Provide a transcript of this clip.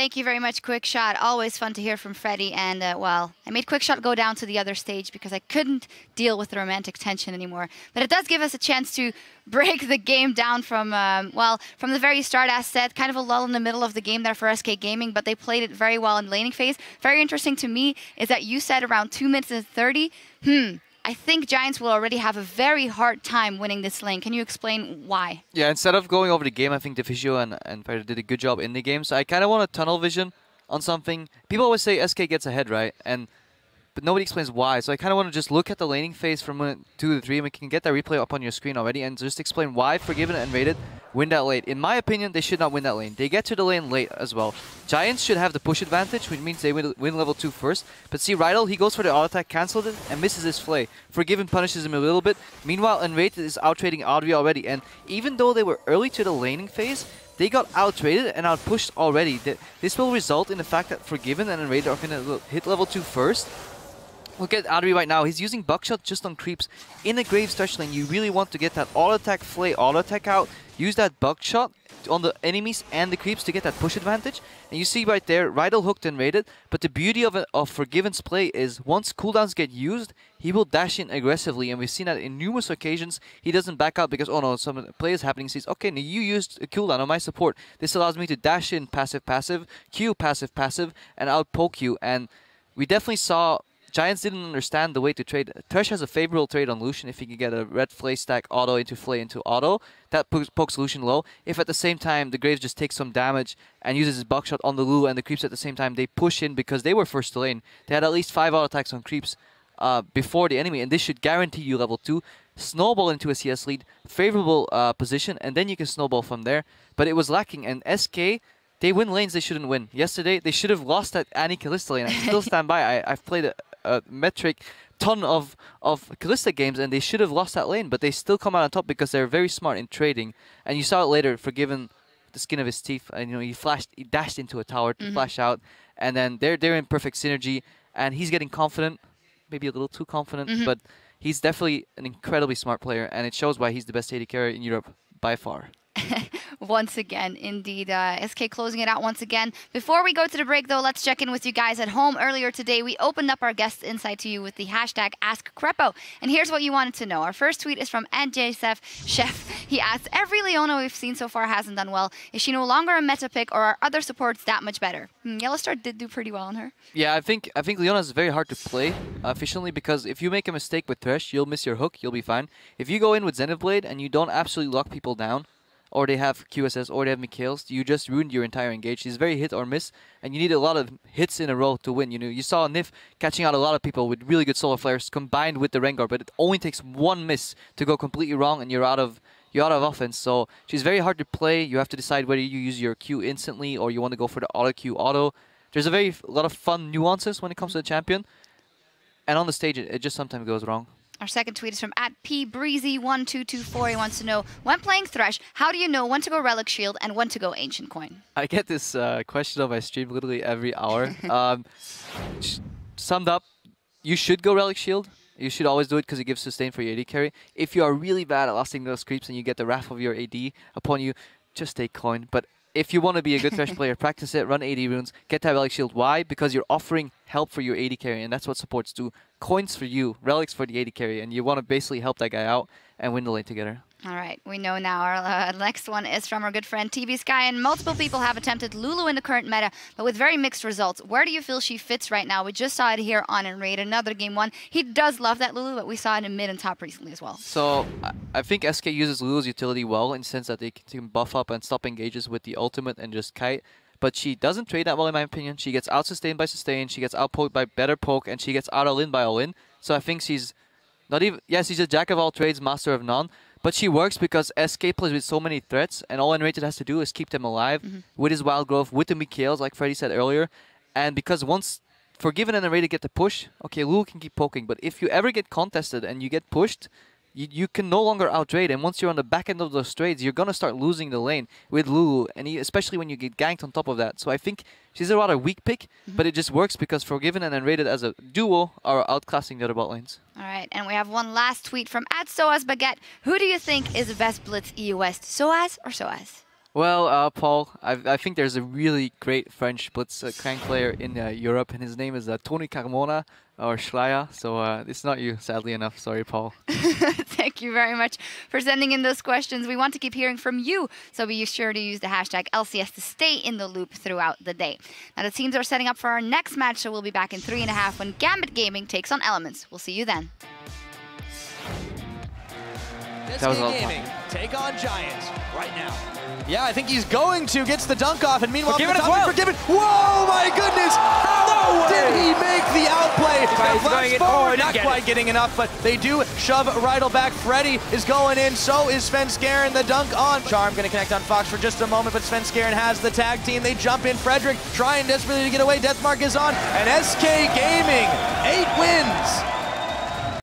Thank you very much, Quickshot. Always fun to hear from Freddie. And, well, I made Quickshot go down to the other stage because I couldn't deal with the romantic tension anymore. But it does give us a chance to break the game down from, well, from the very start, as said, kind of a lull in the middle of the game there for SK Gaming, but they played it very well in the laning phase. Very interesting to me is that you said around 2 minutes and 30. I think Giants will already have a very hard time winning this lane. Can you explain why? Yeah, instead of going over the game, I think Deficio and Fighter did a good job in the game. So I kind of want a tunnel vision on something. People always say SK gets ahead, right? But nobody explains why. So I kind of want to just look at the laning phase from 2 to 3, and we can get that replay up on your screen already, and just explain why Forgiven and Rated win that lane. In my opinion, they should not win that lane. They get to the lane late as well. Giants should have the push advantage, which means they win level 2 first. But see, Rydell, he goes for the auto attack, cancels it, and misses his flay. Forgiven punishes him a little bit. Meanwhile, Unrated is out-trading Audrey already, and even though they were early to the laning phase, they got out-traded and out-pushed already. This will result in the fact that Forgiven and Unrated are going to hit level 2 first. Look at Adri right now. He's using Buckshot just on creeps. In a Graves touch lane, you really want to get that auto-attack flay, auto-attack out. Use that Buckshot on the enemies and the creeps to get that push advantage. And you see right there, Rydell hooked and raided. But the beauty of Forgiven's play is once cooldowns get used, he will dash in aggressively. And we've seen that in numerous occasions. He doesn't back out because, oh no, some play is happening. He says, okay, now you used a cooldown on my support. This allows me to dash in passive-passive, Q passive-passive, and out-poke you. And we definitely saw Giants didn't understand the way to trade. Thresh has a favorable trade on Lucian if he can get a red flay stack auto into flay into auto. That pokes Lucian low. If at the same time the Graves just takes some damage and uses his buckshot on the Lulu and the creeps at the same time, they push in because they were first to lane. They had at least 5 auto attacks on creeps before the enemy, and this should guarantee you level 2. Snowball into a CS lead, favorable position, and then you can snowball from there. But it was lacking, and SK, they win lanes they shouldn't win. Yesterday, they should have lost that Annie Kalista lane. I still stand by. I've played a metric ton of Kalista games, and they should have lost that lane, but they still come out on top because they're very smart in trading. And you saw it later, Forgiven the skin of his teeth, and you know he dashed into a tower to flash out, and then they're in perfect synergy, and he's getting confident, maybe a little too confident, but he's definitely an incredibly smart player, and it shows why he's the best AD carry in Europe by far. Once again, indeed. SK closing it out once again. Before we go to the break, though, let's check in with you guys at home. Earlier today, we opened up our guest insight to you with the hashtag AskCrepo. And here's what you wanted to know. Our first tweet is from @JSF Chef. He asks, every Leona we've seen so far hasn't done well. Is she no longer a meta pick, or are other supports that much better? Yellowstar did do pretty well on her. Yeah, I think Leona is very hard to play efficiently because if you make a mistake with Thresh, you'll miss your hook, you'll be fine. If you go in with Zenith Blade and you don't absolutely lock people down, or they have QSS, or they have Mikhails, you just ruined your entire engage. She's very hit or miss, and you need a lot of hits in a row to win. You know, you saw Nif catching out a lot of people with really good solar flares combined with the Rengar, but it only takes one miss to go completely wrong, and you're out of offense. So she's very hard to play. You have to decide whether you use your Q instantly or you want to go for the auto Q auto. There's a lot of fun nuances when it comes to the champion, and on the stage it just sometimes goes wrong. Our second tweet is from @PBreezy1224. He wants to know, when playing Thresh, how do you know when to go Relic Shield and when to go Ancient Coin? I get this question on my stream literally every hour. Summed up, you should go Relic Shield. You should always do it because it gives sustain for your AD carry. If you are really bad at lasting those creeps and you get the wrath of your AD upon you, just take coin. But if you want to be a good Thresh player, practice it, run AD runes, get that Relic Shield. Why? Because you're offering help for your AD carry, and that's what supports do. Coins for you, relics for the AD carry, and you want to basically help that guy out and win the lane together. All right, we know now. Our next one is from our good friend TV Sky, and multiple people have attempted Lulu in the current meta, but with very mixed results. Where do you feel she fits right now? We just saw it here on Raid, another game 1. He does love that Lulu, but we saw it in mid and top recently as well. So I think SK uses Lulu's utility well in the sense that they can buff up and stop engages with the ultimate and just kite. But she doesn't trade that well in my opinion. She gets out-sustained by sustain, she gets out-poked by better poke, and she gets out-all-in by all-in. So I think she's not even... Yes, she's a jack of all trades, master of none. But she works because SK plays with so many threats, and all Unrated has to do is keep them alive with his Wild Growth, with the Mikhails, like Freddy said earlier. And because once Forgiven and Unrated get the push, okay, Lulu can keep poking. But if you ever get contested and you get pushed, you can no longer out-trade, and once you're on the back end of those trades, you're going to start losing the lane with Lulu, and especially when you get ganked on top of that. So I think she's a rather weak pick, but it just works because Forgiven and Unrated as a duo are outclassing the other bot lanes. All right, and we have one last tweet from @SoasBaguette. Who do you think is the best Blitz EU West, Soaz or Soaz? Well, Paul, I think there's a really great French Blitz Crank player in Europe, and his name is Tony Carmona or Schleier. So it's not you, sadly enough. Sorry, Paul. Thank you very much for sending in those questions. We want to keep hearing from you, so be sure to use the hashtag LCS to stay in the loop throughout the day. Now, the teams are setting up for our next match, so we'll be back in 3.5 when Gambit Gaming takes on Elements. We'll see you then. That was a lot of Gaming take on Giants right now. Yeah, I think he's going to. Gets the dunk off, and meanwhile, Forgiven. Whoa, my goodness! How did he make the outplay? Now, flash forward, not quite getting enough, but they do shove Rydell back. Freddy is going in, so is Svenskeren. The dunk on. Charm going to connect on Fox for just a moment, but Svenskeren has the tag team. They jump in. Frederick trying desperately to get away. Deathmark is on, and SK Gaming, 8 wins.